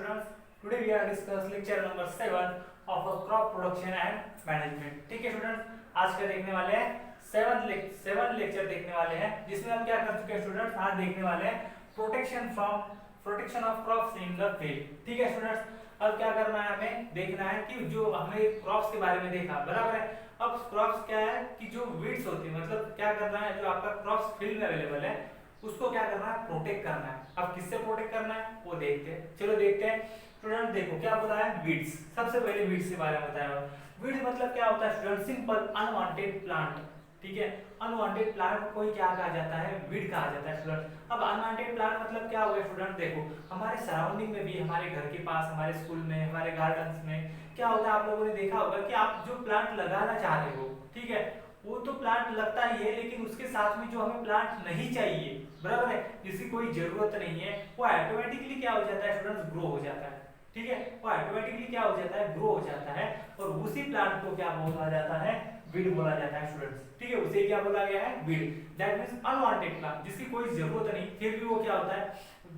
students, today we are discuss lecture number 7 of crop production and management. ठीक है students, आज का देखने वाले हैं सेवन लेक्चर देखने वाले हैं, जिसमें हम क्या कर चुके हैं स्टूडेंट्स, आज देखने वाले हैं protection of crops in the field. ठीक है स्टूडेंट्स, अब क्या करना है, हमें देखना है कि जो हमने क्रॉप्स के बारे में देखा बराबर है. अब क्रॉप्स क्या है कि जो वीड्स होती है, मतलब क्या करना है, जो आपका क्रॉप्स फील्ड में अवेलेबल है उसको क्या करना है, प्रोटेक्ट करना है. अब किससे प्रोटेक्ट करना है वो देखते हैं. चलो देखते हैं स्टूडेंट. देखो क्या होता है वीड्स. सबसे पहले वीड्स के बारे में बताया. वीड्स मतलब क्या होता है स्टूडेंट, सिंपल अनवांटेड प्लांट. ठीक है, अनवांटेड प्लांट को ही क्या कहा जाता है, वीड कहा जाता है स्टूडेंट. अब अनवांटेड प्लांट मतलब क्या हो गया स्टूडेंट, देखो हमारे सराउंडिंग में भी, हमारे घर के पास, हमारे स्कूल में, हमारे गार्डन्स में क्या होता है, आप लोगों ने देखा होगा कि आप जो प्लांट लगाना चाह रहे हो, ठीक है, वो तो प्लांट लगता ही है, लेकिन उसके साथ में जो हमें प्लांट नहीं चाहिए बराबर है, जिसकी कोई जरूरत नहीं है, वो ऑटोमेटिकली क्या हो जाता है स्टूडेंट्स, ग्रो हो जाता है. ठीक है, वो ऑटोमेटिकली क्या हो जाता है, ग्रो हो जाता है, और उसी प्लांट को क्या बोला जाता है, वीड बोला जाता है स्टूडेंट्स. ठीक है, उसे क्या बोला गया है, weed. That means unwanted plant, जिसकी कोई जरूरत नहीं फिर भी वो क्या होता है,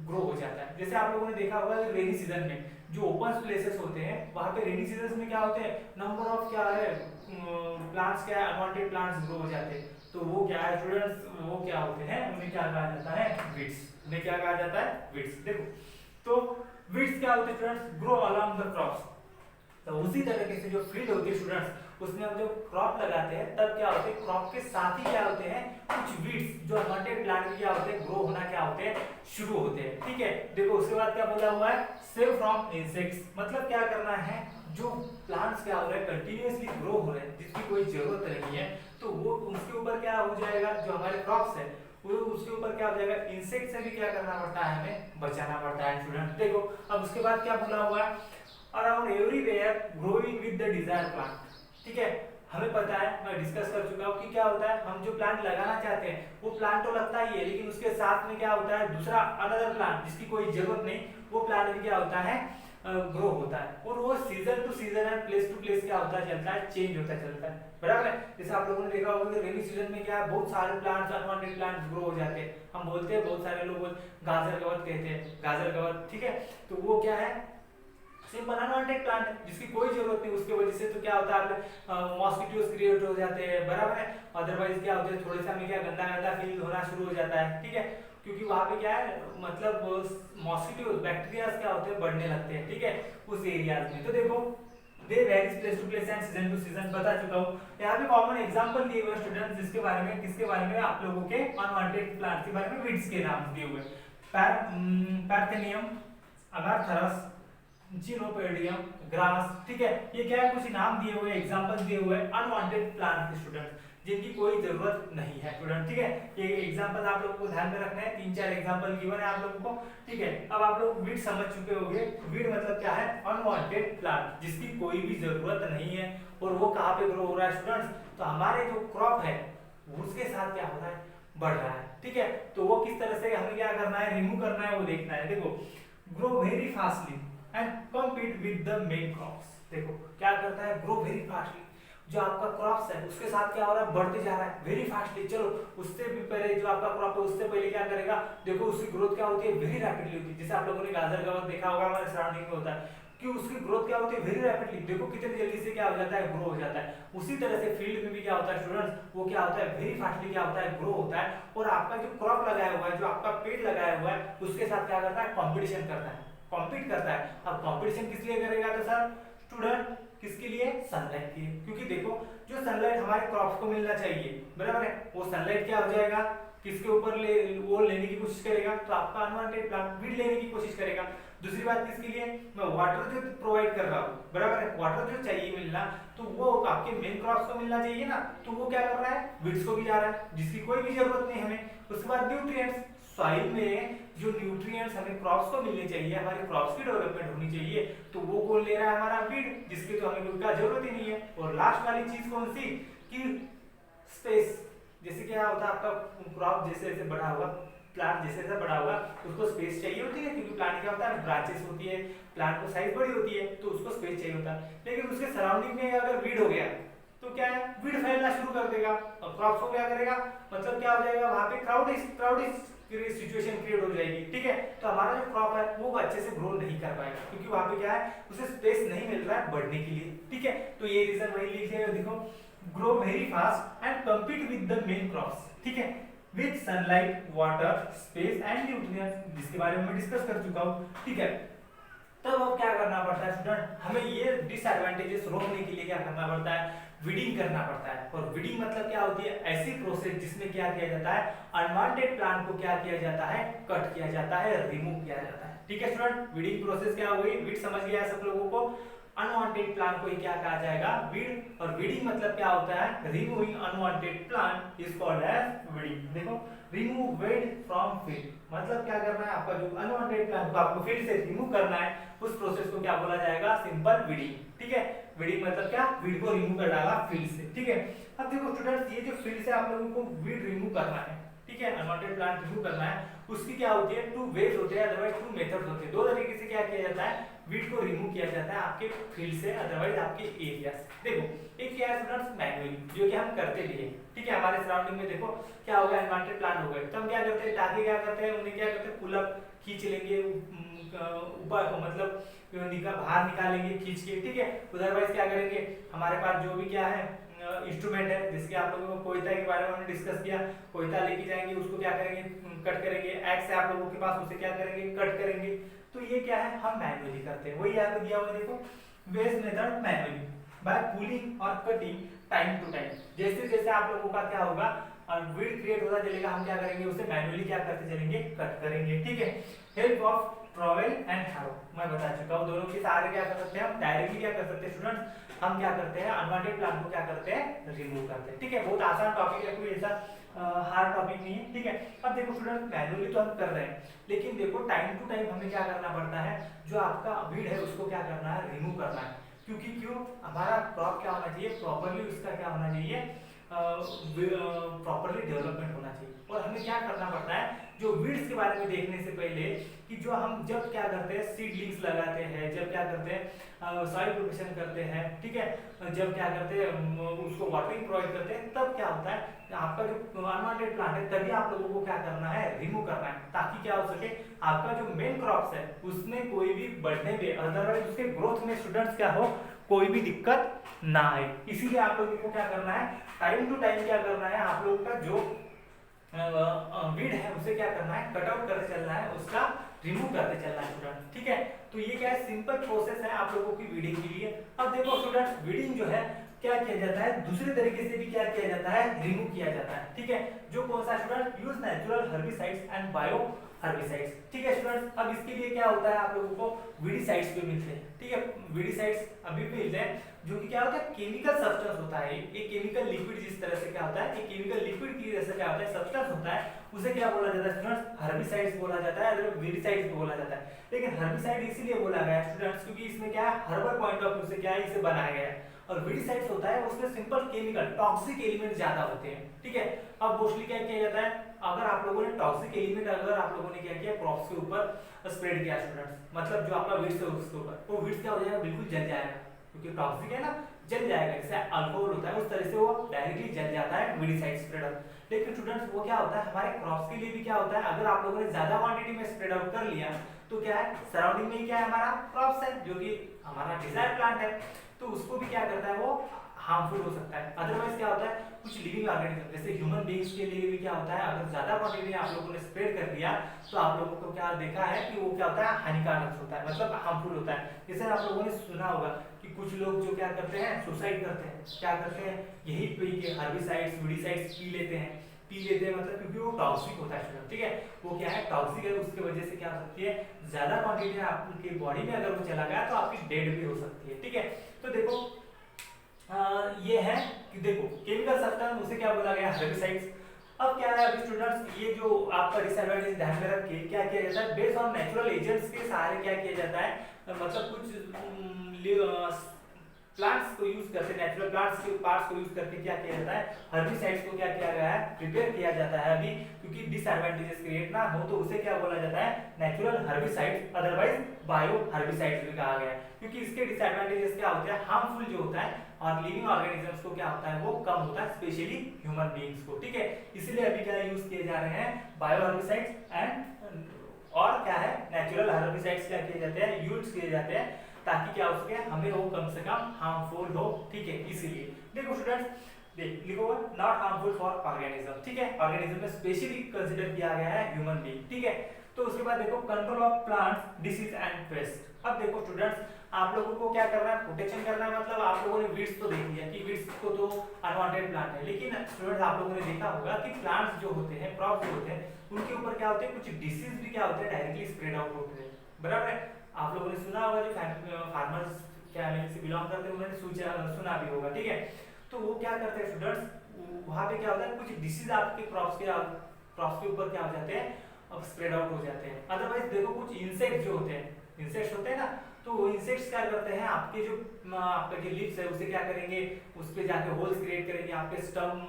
ग्रो हो जाता है. जैसे आप लोगों ने देखा होगा रेनी सीजन में जो ओपन प्लेसेस होते हैं, वहां पे रेनी सीजन में क्या होते हैं, नंबर ऑफ क्या है प्लांट्स, क्या है अनवांटेड प्लांट्स ग्रो हो जाते हैं. तो वो क्या है स्टूडेंट्स, वो क्या होते हैं, उन्हें क्या कहा जाता है, वीड्स. उन्हें क्या कहा जाता है, वीड्स. देखो तो वीड्स क्या होते हैं students, grow along the crops. तो उसी तरीके से जो फील्ड होती है स्टूडेंट्स, उसमें हम जो क्रॉप लगाते हैं तब क्या होते हैं, क्रॉप के साथ ही क्या होते हैं, कुछ वीड्स जो अनवांटेड प्लांट क्या होते हैं, ग्रो होना क्या होते हैं, शुरू होते हैं. ठीक है, देखो उसके बाद क्या बोला हुआ है, सेव फ्रॉम इंसेक्ट्स. मतलब क्या करना है, जो प्लांट्स क्या हो रहे हैं, कंटिन्यूअसली ग्रो हो रहे हैं, जिसकी कोई जरूरत नहीं है, तो वो उसके ऊपर क्या हो जाएगा, जो हमारे क्रॉप्स है वो उसके ऊपर क्या हो जाएगा, इंसेक्ट से भी क्या करना पड़ता है, हमें बचाना पड़ता है स्टूडेंट. देखो अब उसके बाद क्या बोला हुआ है, around everywhere growing with the desired plant. ठीक है, हमें पता है, मैं डिस्कस कर चुका हूँ कि क्या होता है, हम जो प्लांट लगाना चाहते हैं वो प्लांट तो लगता ही है, लेकिन उसके साथ में क्या होता है, दूसरा अनदर प्लांट जिसकी कोई जरूरत नहीं, वो प्लांट भी क्या होता है, ग्रो होता है. और वो season to season and place to place क्या होता है, चलता है, चेंज होता चलता है बराबर है. जैसे आप लोगों ने देखा होगा कि रेनी सीजन में क्या है, बहुत सारे प्लांट्स अनवांटेड प्लांट्स ग्रो हो जाते हैं. हम बोलते हैं, बहुत सारे लोग गाजर कवर कहते हैं, गाजर कवर. ठीक है, तो वो क्या है, सिंपल अनवांटेड प्लांट है, जिसकी कोई जरूरत नहीं. उसके वजह से तो क्या होता है, मॉस्किटोज क्रिएट हो जाते हैं बराबर है. अदरवाइज क्या होता है, थोड़े सा में क्या गंदा गंदा फील होना शुरू हो जाता है. ठीक है, क्योंकि वहां पे क्या है, मतलब मॉस्किटो बैक्टीरियाज क्या होते हैं, बढ़ने लगते हैं. ठीक है, उस एरियाज में. तो देखो they varies place to place and season to season बता चुका हूं. यहाँ पे कॉमन एग्जांपल दिए हुए स्टूडेंट्स, जिसके बारे में, किसके बारे में, आप लोगों के अनवांटेड प्लांट के बारे में वीड्स के नाम दिए हुए. पैर्थेनियम, अगार्थरस, जिनोपेडियम, ग्रास. ठीक है, ये क्या है, कुछ नाम दिए हुए, एग्जांपल दिए हुए अनवांटेड प्लांट के स्टूडेंट, जिनकी कोई जरूरत नहीं है स्टूडेंट. ठीक है, ये एग्जांपल आप लोगों को ध्यान में रखना है. 3-4 एग्जांपल गिवन है आप लोगों को. ठीक है, अब आप लोग वीड समझ चुके होंगे. वीड मतलब क्या है, अनवांटेड प्लांट, जिसकी कोई भी जरूरत नहीं है, और वो कहाँ पे ग्रो हो रहा है स्टूडेंट्स, तो हमारे जो क्रॉप है उसके साथ क्या हो रहा है, बढ़ रहा है. ठीक है, तो वो किस तरह से हमें क्या करना है, रिमूव करना है, वो देखना है. देखो grow very fastly and compete with the main crops. देखो क्या करता है, ग्रो वेरी फास्टली, जो आपका क्रॉप्स है उसके साथ क्या हो रहा है, बढ़ते जा रहा है वेरी फास्टली. चलो उससे भी पहले जो आपका क्रॉप है उससे पहले क्या करेगा, देखो उसकी ग्रोथ क्या होती है, वेरी रैपिडली होती है. जैसे आप लोगों ने गाजर का देखा होगा, हमारे सराउंडिंग में होता है कि उसकी ग्रोथ क्या होती है, वेरी रैपिडली. देखो कितनी जल्दी से क्या हो जाता है, ग्रो हो जाता है. उसी तरह से फील्ड में भी क्या होता है स्टूडेंट्स, वो क्या होता है, वेरी फास्टली क्या होता है, ग्रो होता है. और आपका जो क्रॉप लगाया हुआ है, जो आपका पेड़ लगाया हुआ है, उसके साथ क्या करता है, कॉम्पिटिशन करता है, कॉम्पीट करता है. अब कॉम्पिटिशन किस लिए करेगा, तो सर स्टूडेंट किसके लिए, सनलाइट के लिए. क्योंकि देखो जो सनलाइट हमारे क्रॉप्स को मिलना चाहिए बराबर है, वो सनलाइट क्या हो जाएगा, किसके ऊपर वो लेने की कोशिश करेगा, तो आपका अनवांटेड प्लांट वीड लेने की कोशिश करेगा. दूसरी बात किसके लिए, मैं वाटर जो प्रोवाइड कर रहा हूँ बराबर है, वाटर जो चाहिए मिलना, तो वो आपके मेन क्रॉप्स को मिलना चाहिए ना, तो वो क्या कर रहा है, वीड्स को भी जा रहा है, जिसकी कोई भी जरूरत नहीं हमें. उसके बाद न्यूट्रिएंट्स, सॉइल में जो न्यूट्रिएंट्स हमें क्रॉप्स को मिलने चाहिए, हमारे क्रॉप्स की डेवलपमेंट होनी चाहिए, तो वो कौन ले रहा है, हमारा वीड, जिसकी तो हमें कोई जरूरत ही नहीं है. और लास्ट वाली चीज कौन सी, कि स्पेस. जैसे क्या होता है, आपका क्रॉप जैसे जैसे बड़ा होगा, प्लांट जैसे जैसे बड़ा होगा, उसको स्पेस चाहिए होती है, क्योंकि प्लांट क्या होता है, ब्रांचेस होती है, प्लांट को साइज बड़ी होती है, तो उसको स्पेस चाहिए होता है. लेकिन उसके सराउंडिंग में अगर वीड हो गया तो क्या है, वीड फैलना शुरू कर देगा, और क्रॉप्स को क्या करेगा, मतलब क्या हो जाएगा, वहां पे क्राउड सिचुएशन क्रिएट हो जाएगी, ठीक है। तो हमारा जो क्रॉप है वो अच्छे से ग्रो नहीं कर पाएगा, क्योंकि वहां पे क्या है, उसे स्पेस नहीं मिल रहा है बढ़ने के लिए, ठीक है। तो ये रीजन वही लिखे, देखो grow very fast and compete with the main crops, ठीक है, with sunlight, water, space and nutrients, जिसके बारे में मैं डिस्कस कर चुका हूँ, ठीक है। तब अब क्या करना पड़ता है स्टूडेंट, हमें ये डिसएडवांटेजेस रोकने के लिए क्या करना पड़ता है, वीडिंग करना पड़ता है। और वीडिंग मतलब क्या होती है, ऐसी प्रोसेस जिसमें क्या किया जाता है, अनवांटेड प्लांट को क्या किया जाता है, कट किया जाता है, रिमूव किया जाता है, ठीक है स्टूडेंट। वीडिंग प्रोसेस क्या हो गई, वीड समझ गया है सब लोगों को। अनवांटेड प्लांट को क्या कहा जाएगा, वीड। और वीडिंग मतलब क्या होता है, removing unwanted plant is called as weeding. देखो रिमूव वीड फ्रॉम फील्ड, मतलब क्या करना है, आपका जो अनवांटेड प्लांट को आपको फील्ड से रिमूव करना है, उस प्रोसेस को क्या बोला जाएगा, सिंपल वीडिंग, ठीक है। वीडिंग मतलब क्या, वीड को रिमूव कर डाला फील्ड से, ठीक है। अब देखो स्टूडेंट्स, ये जो फील्ड से आप लोगों को वीड रिमूव करना है, ठीक है, अनवांटेड प्लांट रिमूव करना है, उसकी क्या होती है, टू वेज होते हैं, अदरवाइज टू मेथड्स होते हैं। दो तरीके से क्या किया जाता है, वीड को रिमूव किया जाता है आपके फील्ड से, अदरवाइज आपके एरिया से। देखो एक क्या है स्टूडेंट्स, मैन्युअली, जो कि हम करते भी हैं, ठीक है। हमारे सराउंडिंग में देखो क्या हो गया, अनवांटेड प्लांट हो गए, तो हम क्या करते हैं, ताकि क्या करते हैं, उन्हें क्या करते हैं, पुल अप खींच लेंगे ऊपर, मतलब बाहर निकालेंगे खींच के, ठीक है। अदरवाइज क्या करेंगे, हमारे पास जो भी क्या है इंस्ट्रूमेंट है, जिसके आप लोगों को कोयता के बारे में हमने डिस्कस किया, कोयता लेके जाएंगे, उसको क्या करेंगे, कट करेंगे, एक्स है आप लोगों के पास, उसे क्या करेंगे, कट करेंगे। तो ये क्या है, हम मैन्युअली करते हैं, वही यहाँ पे दिया हुआ देखो, best method manually by pulling और कटिंग टाइम टू टाइम। जैसे जैसे आप लोगों का क्या होगा, वीड क्रिएट होता चलेगा, हम क्या करेंगे, उसे मैन्युअली क्या करते चलेंगे, कट करेंगे, ठीक है। Help of trowel and harrow, मैं बता चुका हूँ, दोनों के सहारे क्या कर सकते हैं, हम डायरेक्टली क्या कर सकते हैं स्टूडेंट्स, हम क्या करते हैं, अनवांटेड प्लांट को क्या करते हैं, रिमूव करते हैं, ठीक है। बहुत आसान टॉपिक है, कोई ऐसा हार्ड टॉपिक नहीं है, ठीक है। अब देखो स्टूडेंट, मैन्युअली तो हम कर रहे हैं, लेकिन देखो टाइम टू टाइम हमें क्या करना पड़ता है, जो आपका वीड है उसको क्या करना है, रिमूव करना है, क्योंकि क्यों, हमारा क्रॉप क्या होना चाहिए, प्रॉपर्ली उसका क्या होना चाहिए, प्रॉपर्ली डेवलपमेंट होना चाहिए। और हमें क्या करना पड़ता है, जो वीड्स के बारे में देखने से पहले, कि जो हम जब क्या करते हैं, सीडलिंग्स लगाते हैं, जब क्या करते हैं, सॉइल प्रिपरेशन करते हैं, ठीक है, जब क्या करते हैं, उसको वाटरिंग प्रोवाइड करते हैं, तब क्या होता है, आपका जो अनवांटेड प्लांट है, तभी आप लोगों को क्या करना है, रिमूव करना है, ताकि क्या हो सके, आपका जो मेन क्रॉप्स है उसमें कोई भी बढ़ने में, अदरवाइज उसके ग्रोथ में स्टूडेंट्स क्या हो, कोई भी दिक्कत ना आए। इसीलिए आप लोगों को क्या करना है, टाइम टू टाइम क्या करना है, आप लोगों का जो वीड है उसे क्या करना है, कट आउट करते चलना है, उसका रिमूव करते चलना है स्टूडेंट, ठीक है। तो ये क्या है, सिंपल प्रोसेस है आप लोगों की वीडिंग के लिए। अब देखो स्टूडेंट, वीडिंग जो है क्या किया जाता है, दूसरे तरीके से भी क्या किया जाता है, रिमूव किया जाता है, ठीक है। जो कौन सा student, use natural herbicides and bio herbicides, ठीक है स्टूडेंट्स। अब इसके लिए क्या होता है, आप लोगों को वीडिसाइड्स भी मिलते हैं, ठीक है, वीडिसाइड्स अभी भी मिलते हैं, जो कि क्या होता है, केमिकल सब्सटेंस होता है, एक केमिकल लिक्विड, जिस तरह से क्या होता है, एक केमिकल लिक्विड की जैसे क्या होता है, सब्सटेंस होता है, उसे क्या बोला जाता है स्टूडेंट्स, हर्बिसाइड्स बोला जाता है, और वीडिसाइड्स भी बोला जाता है। लेकिन हर्बिसाइड इसीलिए बोला गया है स्टूडेंट्स, क्योंकि इसमें क्या है, हर्बल पॉइंट ऑफ व्यू से क्या है, इसे बनाया गया है। और वीडिसाइड्स होता है, उसमें सिंपल केमिकल टॉक्सिक एलिमेंट ज्यादा होते हैं, ठीक है। अब मोस्टली क्या किया जाता है, अगर आप लोगों ने टॉक्सिक एलिमेंट, अगर आप लोगों ने क्या किया, क्रॉप्स के ऊपर स्प्रेड किया स्टूडेंट्स, मतलब जो आपका वीड्स है उसके ऊपर, वो वीड्स क्या हो जाएगा, बिल्कुल जल जाएगा, क्योंकि टॉक्सिक है ना, जल जाएगा, जैसे अल्कोहल होता है उस तरह से वो डायरेक्टली जल जाता है वीडिसाइड स्प्रेड आउट। लेकिन स्टूडेंट्स वो क्या होता है, हमारे क्रॉप्स के लिए भी क्या होता है, अगर आप लोगों ने ज्यादा क्वांटिटी में स्प्रेड आउट कर लिया, तो क्या है, सराउंडिंग में क्या है, हमारा क्रॉप्स है, जो कि हमारा डिजायर्ड प्लांट है, तो उसको भी क्या करता है, वो हार्मफुल हो सकता है। अदरवाइज क्या होता है, कुछ लिविंग ऑर्गेनिज्म जैसे ह्यूमन बीइंग्स के लिए भी क्या होता है, अगर ज्यादा क्वांटिटी आप लोगों ने स्प्रेड कर दिया, तो आप लोगों को क्या देखा है कि वो क्या होता है, हानिकारक होता है, मतलब हार्मफुल होता है। जैसे आप लोगों ने सुना होगा कि कुछ लोग जो क्या करते हैं, सुसाइड करते हैं, क्या करते हैं, यही पी के हर्बिसाइड्स वीडिसाइड्स पी लेते हैं, मतलब क्योंकि वो टॉक्सिक होता है, ठीक है, वो क्या है, टॉक्सिक है, उसकी वजह से क्या हो सकती है, ज्यादा क्वांटिटी आपकी बॉडी में अगर वो चला गया तो आपकी डेड भी हो सकती है, ठीक है। तो देखो ये है कि देखो केमिकल सब्सटेंस, उसे क्या बोला गया, हर्बिसाइड्स। अब क्या है अभी स्टूडेंट्स, ये जो आपका डिसएडवांटेज ध्यान में रख के क्या किया जाता है, बेस्ड ऑन नेचुरल एजेंट्स के सहारे क्या किया जाता है, मतलब कुछ प्लांट्स को यूज करके, नेचुरल प्लांट्स के पार्ट्स को यूज करके क्या किया जाता है, हर्बिसाइड्स को क्या किया गया है, प्रिपेयर किया जाता है अभी, क्योंकि डिसएडवांटेजेस क्रिएट ना हो तो उसे क्या बोला जाता है, natural herbicides, otherwise bio herbicides भी कहा गया है, क्योंकि इसके डिसएडवांटेजेस क्या होते हैं, हार्मफुल जो होता है और लिविंग ऑर्गेनिजम्स को क्या होता है वो कम होता है, स्पेशली ह्यूमन बीइंग्स को, ठीक है। इसलिए अभी क्या यूज किए जा रहे हैं, बायो हर्बिसाइड्स एंड और क्या है, नेचुरल हर्बिसाइड्स क्या किए जाते हैं, यूज किए जाते हैं, ताकि क्या हो सके, हमें वो कम से कम हार्मफुल हो, ठीक है। इसीलिए देखो स्टूडेंट्स, लिखो नॉट हार्मफुल फॉर ऑर्गेनिज्म, ठीक है, ऑर्गेनिज्म में स्पेशली कंसीडर किया गया है ह्यूमन बीइंग, ठीक है। तो उसके बाद देखो control of plants disease and paste. अब देखो स्टूडेंट्स, आप लोगों को क्या करना है, प्रोटेक्शन करना है, मतलब आप लोगों ने वीड्स तो देख लिया कि वीड्स को तो अनवांटेड प्लांट है, लेकिन स्टूडेंट्स आप लोगों ने देखा होगा कि प्लांट्स जो होते हैं, क्रॉप जो होते हैं, उनके ऊपर क्या होते हैं, कुछ डिसीज भी क्या होते हैं, डायरेक्टली स्प्रेड आउट होते हैं, बराबर है। आप लोगों ने सुना होगा, जो फार्मर्स फैमिली से बिलोंग करते हैं उन्होंने सुना भी होगा, ठीक है। तो वो क्या करते हैं स्टूडेंट्स, वहां पे क्या होता है, कुछ डिसीज आपके क्रॉप्स के ऊपर क्या हो जाते हैं, अब स्प्रेड आउट हो जाते हैं। अदरवाइज देखो कुछ इंसेक्ट जो होते हैं, इंसेक्ट्स होते हैं ना, तो वो इंसेक्ट्स क्या करते हैं, आपके जो आपका जो लिप्स है उसे क्या करेंगे, उस पे जाके होल्स क्रिएट करेंगे, आपके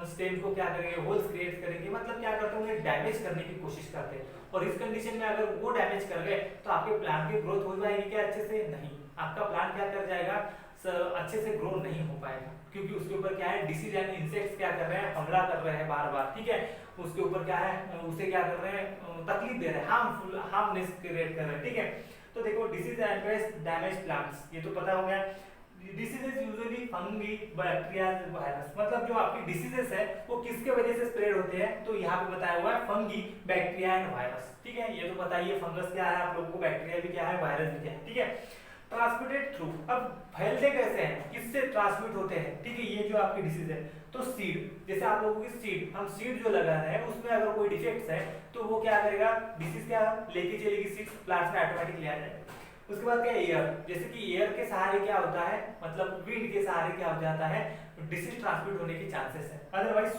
स्टेम को क्या करेंगे, होल्स क्रिएट करेंगे, मतलब क्या करते हैं, उन्हें डैमेज करने की कोशिश करते हैं। और इस कंडीशन में अगर वो डैमेज कर गए तो आपके प्लांट की ग्रोथ हो जाएगी क्या, अच्छे से नहीं, आपका प्लांट क्या कर जाएगा, अच्छे से ग्रो नहीं हो पाएगा, क्योंकि उसके ऊपर क्या है, डिसीज यानी इंसेक्ट्स क्या कर रहे हैं, हमला कर रहे हैं बार बार, ठीक है। उसके ऊपर क्या है, उसे क्या कर रहे हैं, तकलीफ दे रहे हैं, हार्मनेस क्रिएट कर रहे हैं, ठीक है। तो देखो disease and paste damage plants, ये तो पता हो गया। Diseases usually fungi, bacteria, virus, मतलब जो आपकी डिसीजेस है वो किसके वजह से स्प्रेड होते हैं, तो यहाँ पे बताया हुआ है फंगी, बैक्टीरिया एंड वायरस, ठीक है। ये तो बताइए फंगस क्या है आप लोगों को, बैक्टीरिया भी क्या है, वायरस भी क्या है, ठीक है। ट्रांसमिटेड थ्रू, अब फैलते कैसे हैं, किससे ट्रांसमिट होते हैं, ठीक है। ये जो आपकी डिसीज है, तो सीड, जैसे आप लोगों की सीड, हम सीड जो लगा रहे हैं उसमें अगर कोई डिफेक्ट्स है तो वो क्या करेगा, डिसीज क्या लेके चलेगी सीड, प्लांट्स में ऑटोमेटिकली आ जाएगा। उसके बाद क्या, एयर, जैसे कि एयर के सहारे क्या होता है, मतलब विंड के सहारे क्या हो जाता है, डिसीज ट्रांसमिट होने के चांसेस है। अदरवाइज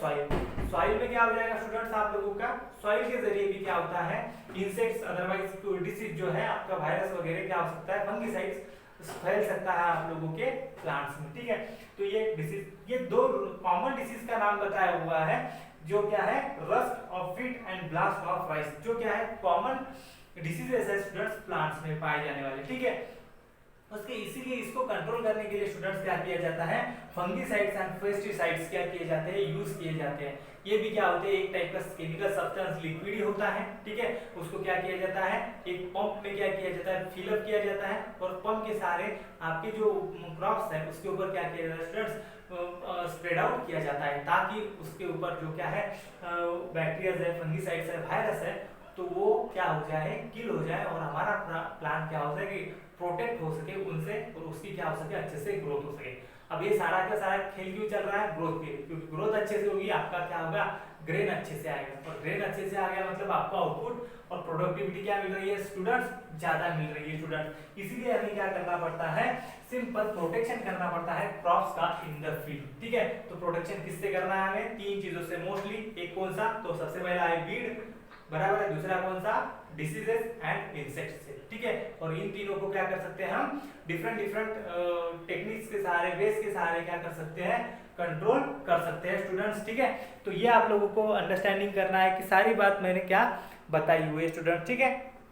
सॉइल में क्या हो जाएगा स्टूडेंट्स आप लोगों का, सॉइल के जरिए भी क्या होता है, इंसेक्ट्स, अदरवाइज डिसीज जो है आपका वायरस वगैरह क्या हो सकता है, फंगिसाइड्स फैल सकता है आप लोगों के प्लांट्स में, ठीक है। तो ये डिसीज, ये दो कॉमन डिसीज का नाम बताया हुआ है, जो क्या है, rust of wheat and blast of rice, जो क्या है कॉमन डिसीजेस है स्टूडेंट्स प्लांट्स में पाए जाने वाले, ठीक है। उसके इसीलिए इसको कंट्रोल करने के लिए स्टूडेंट्स क्या किया जाता है, फंगिसाइड्स एंड पेस्टिसाइड्स क्या किए जाते हैं, यूज किए जाते हैं। ये भी क्या होते हैं, एक टाइप का केमिकल सब्सटेंस, लिक्विड ही होता है, ठीक है। उसको क्या किया जाता है, एक पंप में क्या किया जाता है, फिलअप किया जाता है, और पंप के सहारे आपके जो क्रॉप्स है उसके ऊपर क्या किया जाता है स्टूडेंट्स, स्प्रेड आउट किया जाता है, ताकि उसके ऊपर जो क्या है, बैक्टीरिया है, फंगिसाइड्स है, वायरस है, तो वो क्या हो जाए, किल हो जाए, और हमारा प्लांट क्या हो सके, प्रोटेक्ट हो सके उनसे, और उसकी क्या हो सके, अच्छे से ग्रोथ हो सके। अब ये सारा का सारा खेल क्यों चल रहा है, ग्रोथ के लिए, क्योंकि ग्रोथ अच्छे से होगी, आपका क्या होगा, ग्रेन अच्छे से आएगा, और ग्रेन अच्छे से आ गया मतलब आपका आउटपुट और प्रोडक्टिविटी क्या मिल रही है स्टूडेंट्स, ज्यादा मिल रही है स्टूडेंट्स। इसीलिए हमें क्या करना पड़ता है, सिंपल प्रोटेक्शन करना पड़ता है क्रॉप्स का इन द फील्ड, ठीक है। तो प्रोटेक्शन किससे करना है हमें, तीन चीजों से मोस्टली, एक कौन सा, तो सबसे पहला है वीड, बराबर है, दूसरा कौन सा, डिसीजेस एंड इंसेक्ट्स से, ठीक है। और इन तीनों को क्या कर सकते हैं हम, डिफरेंट टेक्निक्स के सहारे, वेज के सहारे क्या कर सकते हैं, कंट्रोल कर सकते हैं स्टूडेंट्स, ठीक है। तो ये आप लोगों को अंडरस्टैंडिंग करना है कि सारी बात मैंने क्या बताई हुई है स्टूडेंट, ठीक है।